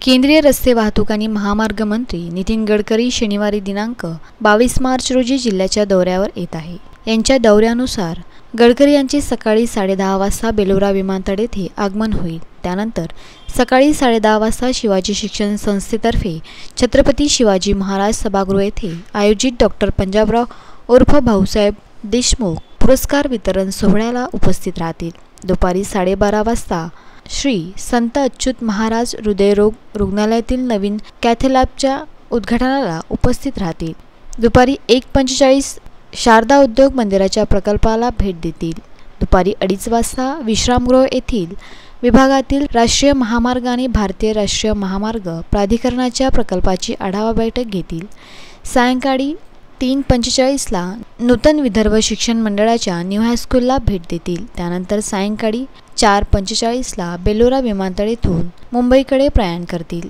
केंद्रीय रस्ते वाहतूक आणि महामार्ग मंत्री नितीन गडकरी शनिवारी दिनांक 22 मार्च रोजी जिल्ह्याच्या दौऱ्यावर येत आहे। यांच्या दौऱ्यानुसार गडकरी यांचे सकाळी 10:30 वाजता बेलोरा विमानतळ येथे आगमन होईल। त्यानंतर सकाळी 10:30 वाजता शिवाजी शिक्षण संस्थेतर्फे छत्रपती शिवाजी महाराज सभागृह येथे आयोजित डॉक्टर पंजाबराव उर्फ भाऊसाहेब देशमुख पुरस्कार वितरण सोहळ्याला उपस्थित राहतील। दुपारी 12:30 वाजता श्री संत अच्युत महाराज हृदयरोग रुग्णालयातील नवीन कॅथलॅबच्या उद्घाटनाला उपस्थित राहतील। दुपारी 1:45 शारदा उद्योग मंदिराच्या प्रकल्पाला भेट देतील। दुपारी 2:30 वाजता विश्रामगृह येथील विभागातील राष्ट्रीय महामार्ग आणि भारतीय राष्ट्रीय महामार्ग प्राधिकरणाच्या प्रकल्पाची आढावा बैठक घेतील। सायंकाळी 3:45 ला नूतन विदर्भ शिक्षण मंडळाच्या न्यू हायस्कूलला भेट देतील। त्यानंतर सायंकाळी 4:45 ला बेलोरा विमानतळ येथून मुंबईकडे प्रयाण करतील।